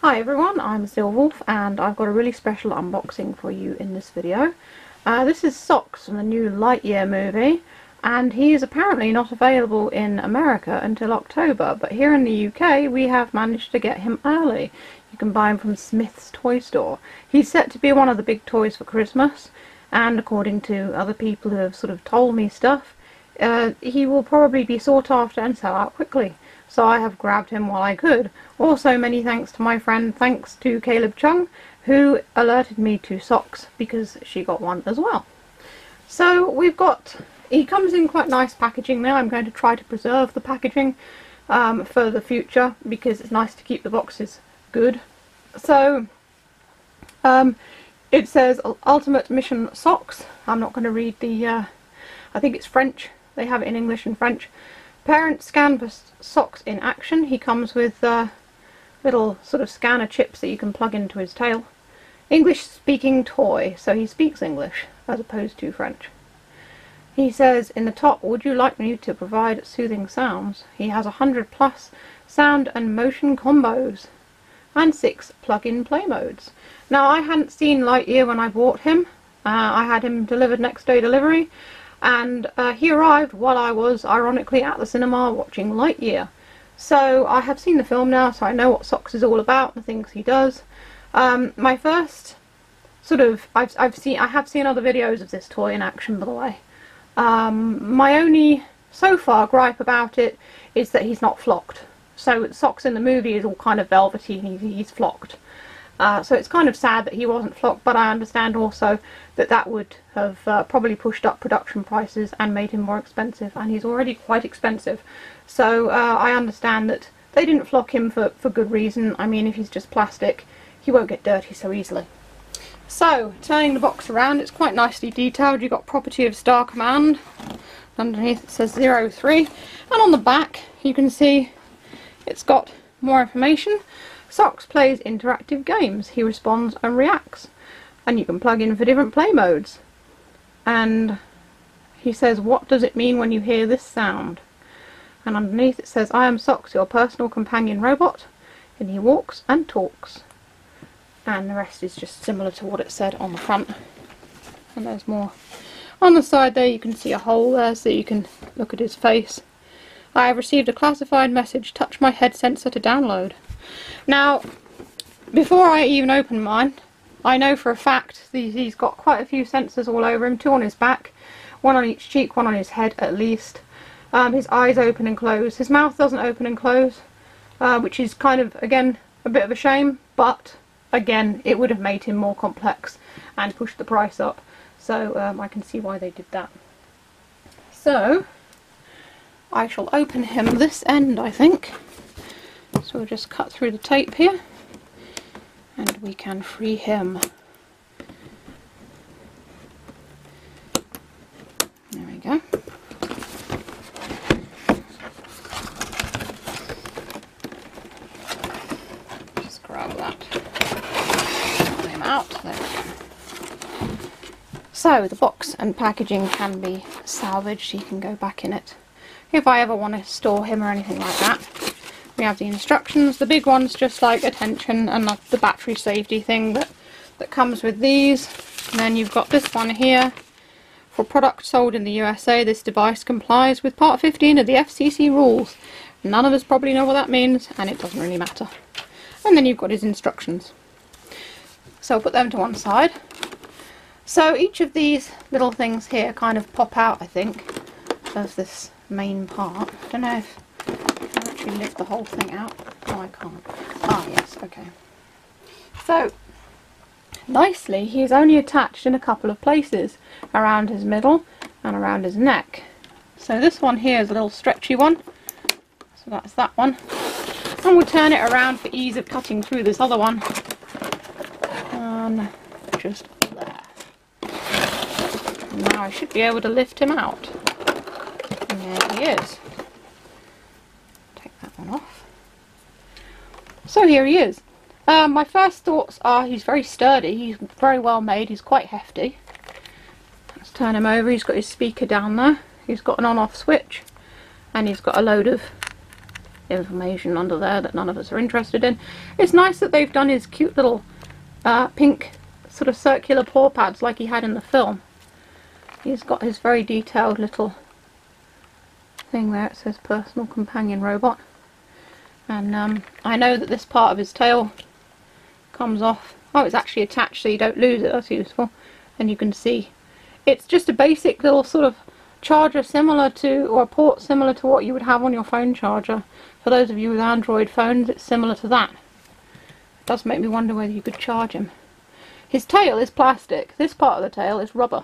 Hi everyone, I'm Silwolf and I've got a really special unboxing for you in this video. This is Socks from the new Lightyear movie, and he is apparently not available in America until October, but here in the UK we have managed to get him early. You can buy him from Smith's toy store. He's set to be one of the big toys for Christmas, and according to other people who have sort of told me stuff, he will probably be sought after and sell out quickly. So I have grabbed him while I could. Also, many thanks to my friend, thanks to Caleb Chung, who alerted me to Socks because she got one as well. So he comes in quite nice packaging now. I'm going to try to preserve the packaging for the future because it's nice to keep the boxes good. So it says Ultimate Mission Socks. I'm not going to read the, I think it's French. They have it in English and French. Parents canvas socks in action. He comes with little sort of scanner chips that you can plug into his tail. English speaking toy, so he speaks English as opposed to French. He says in the top, would you like me to provide soothing sounds? He has 100+ sound and motion combos and 6 plug-in play modes. Now, I hadn't seen Lightyear when I bought him. I had him delivered next day delivery. And he arrived while I was ironically at the cinema watching Lightyear. So I have seen the film now, so I know what Socks is all about, the things he does. My first sort of, I have seen other videos of this toy in action, by the way. My only so far gripe about it is that he's not flocked. So Socks in the movie is all kind of velvety, and he's flocked. So it's kind of sad that he wasn't flocked, but I understand also that that would have probably pushed up production prices and made him more expensive, and he's already quite expensive. So I understand that they didn't flock him for good reason. I mean, if he's just plastic, he won't get dirty so easily. So, turning the box around, it's quite nicely detailed. You've got Property of Star Command. Underneath it says 03. And on the back, you can see it's got more information. Socks plays interactive games. He responds and reacts. And you can plug in for different play modes. And he says, what does it mean when you hear this sound? And underneath it says, I am Socks, your personal companion robot. And he walks and talks. And the rest is just similar to what it said on the front. And there's more. On the side there you can see a hole there so you can look at his face. I have received a classified message. Touch my head sensor to download. Now, before I even open mine, I know for a fact that he's got quite a few sensors all over him. 2 on his back, 1 on each cheek, 1 on his head at least. His eyes open and close. His mouth doesn't open and close, which is kind of, again, a bit of a shame, but again, it would have made him more complex and pushed the price up. So I can see why they did that. So I shall open him this end, I think. So we'll just cut through the tape here and we can free him. There we go. Just grab that. Pull him out. There we go. So the box and packaging can be salvaged. You can go back in it if I ever want to store him or anything like that. We have the instructions. The big one's just like attention and like the battery safety thing that comes with these. And then you've got this one here. For products sold in the USA, this device complies with Part 15 of the FCC rules. None of us probably know what that means, and it doesn't really matter. And then you've got his instructions. So I'll put them to one side. So each of these little things here kind of pop out, I think, of this main part. I don't know if I can actually lift the whole thing out. No, I can't. Ah, yes, okay. So, nicely, he is only attached in a couple of places, around his middle and around his neck. So this one here is a little stretchy one. So that's that one. And we'll turn it around for ease of cutting through this other one. And just there. And now I should be able to lift him out. And there he is. Off. So here he is. My first thoughts are he's very sturdy, he's very well made, he's quite hefty. Let's turn him over. He's got his speaker down there, he's got an on-off switch, and he's got a load of information under there that none of us are interested in. It's nice that they've done his cute little pink sort of circular paw pads like he had in the film. He's got his very detailed little thing there. It says personal companion robot. And I know that this part of his tail comes off. Oh, it's actually attached so you don't lose it. That's useful. And you can see it's just a basic little sort of charger similar to, or a port similar to what you would have on your phone charger. For those of you with Android phones, it's similar to that. It does make me wonder whether you could charge him. His tail is plastic. This part of the tail is rubber.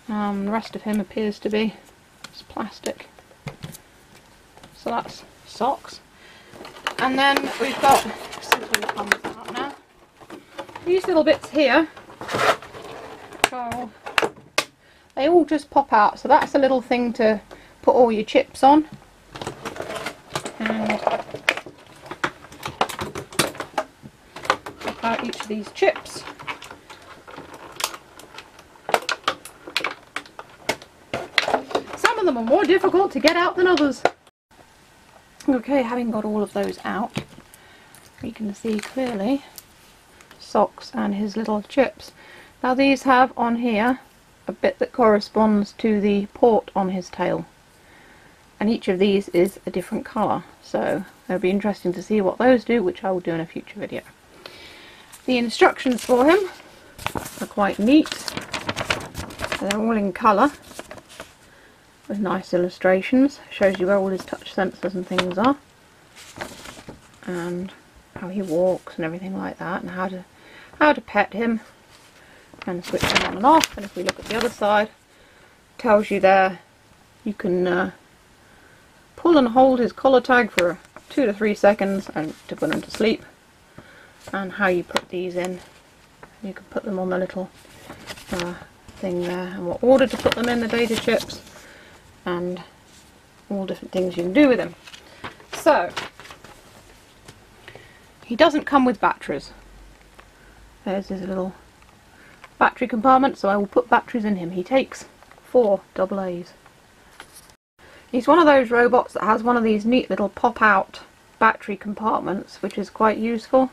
The rest of him appears to be just plastic. So that's socks. And then we've got, simply comes out now, these little bits here. So they all just pop out. So that's a little thing to put all your chips on. And pop out each of these chips. Some of them are more difficult to get out than others. Okay, having got all of those out, you can see clearly socks and his little chips. Now these have on here a bit that corresponds to the port on his tail, and each of these is a different colour, so it'll be interesting to see what those do, which I will do in a future video. The instructions for him are quite neat. They're all in colour with nice illustrations. Shows you where all his touch sensors and things are, and how he walks and everything like that, and how to pet him and switch him on and off. And if we look at the other side, it tells you there you can pull and hold his collar tag for 2 to 3 seconds and to put him to sleep, and how you put these in. You can put them on the little thing there, and what order to put them in, the data chips, and all different things you can do with him. So he doesn't come with batteries. There's his little battery compartment, so I will put batteries in him. He takes 4 AA's. He's one of those robots that has one of these neat little pop-out battery compartments, which is quite useful,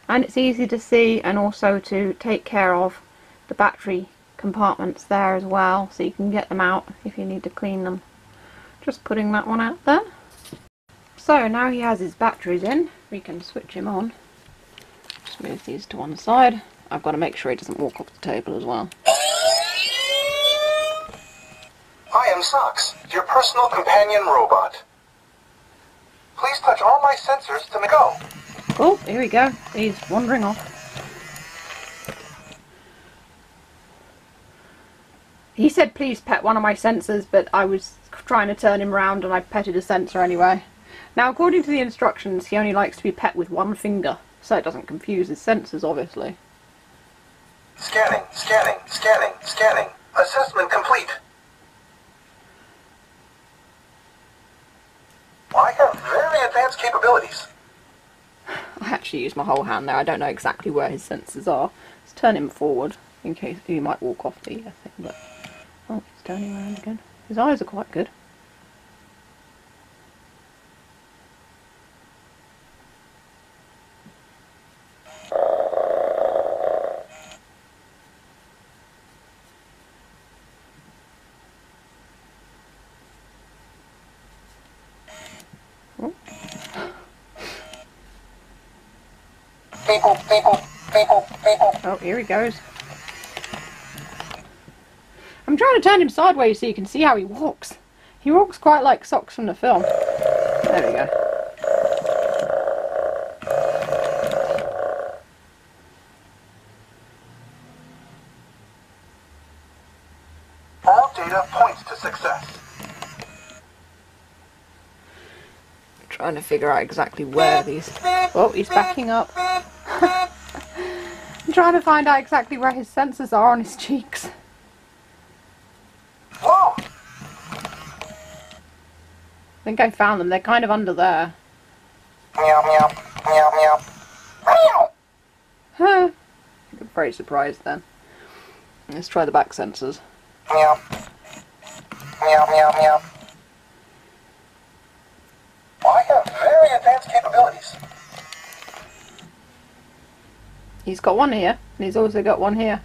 and it's easy to see, and also to take care of the battery compartments there as well, so you can get them out if you need to clean them. Just putting that one out there. So now he has his batteries in, we can switch him on. Just move these to one side. I've got to make sure he doesn't walk off the table as well. I am Socks, your personal companion robot. Please touch all my sensors to go. Oh, here we go. He's wandering off. He said please pet one of my sensors, but I was trying to turn him round and I petted a sensor anyway. Now according to the instructions, he only likes to be pet with one finger, so it doesn't confuse his sensors, obviously. Scanning, scanning, scanning, scanning. Assessment complete. I have very advanced capabilities. I actually used my whole hand there. I don't know exactly where his sensors are. Let's turn him forward in case he might walk off the thing, but oh, he's turning around again. His eyes are quite good. Oh, here he goes. I'm trying to turn him sideways so you can see how he walks. He walks quite like Socks from the film. There we go. All data points to success. I'm trying to figure out exactly where these... Oh, he's backing up. I'm trying to find out exactly where his sensors are on his cheeks. Whoa! I think I found them. They're kind of under there. Meow, meow, meow, meow. Meow! Huh. I'm very surprised then. Let's try the back sensors. Meow. Meow, meow, meow. enhanced capabilities. He's got one here, and he's also got one here.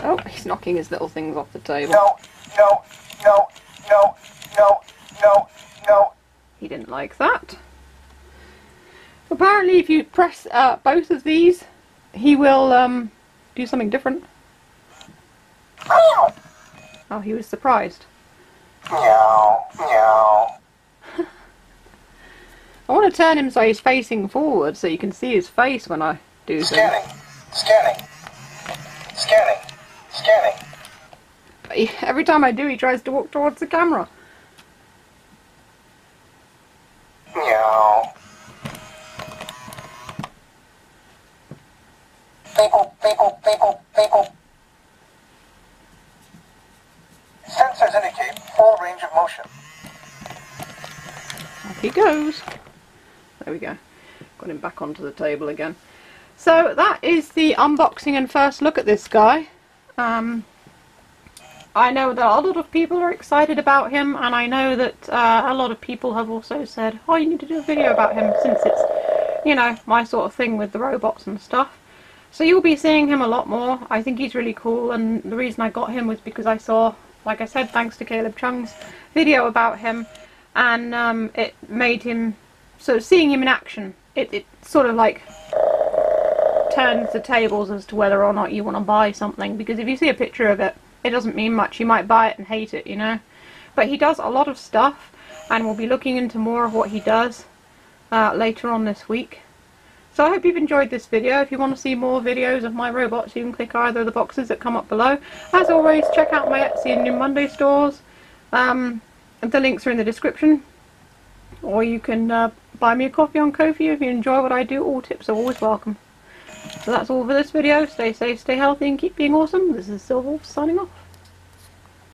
Oh, he's knocking his little things off the table. No, no, no, no, no, no, no. He didn't like that. Apparently, if you press both of these, he will do something different. Meow. Oh, he was surprised. Meow, meow. I want to turn him so he's facing forward so you can see his face when I do things. Scanning, scanning, scanning, scanning. But every time I do, he tries to walk towards the camera. Meow. People, people, people, people. Sensors indicate full range of motion. Off he goes. There we go. Got him back onto the table again. So that is the unboxing and first look at this guy. I know that a lot of people are excited about him, and I know that a lot of people have also said, oh, you need to do a video about him, since it's, you know, my sort of thing with the robots and stuff. So you'll be seeing him a lot more. I think he's really cool, and the reason I got him was because I saw, like I said, thanks to Caleb Chung's video about him, and it made him, so seeing him in action, it sort of like turns the tables as to whether or not you want to buy something, because if you see a picture of it, it doesn't mean much. You might buy it and hate it, you know. But he does a lot of stuff, and we'll be looking into more of what he does later on this week. So I hope you've enjoyed this video. If you want to see more videos of my robots, you can click either of the boxes that come up below. As always, check out my Etsy and New Monday stores. The links are in the description. Or you can buy me a coffee on Ko-fi if you enjoy what I do. All tips are always welcome. So that's all for this video. Stay safe, stay healthy, and keep being awesome. This is Silverwolf signing off.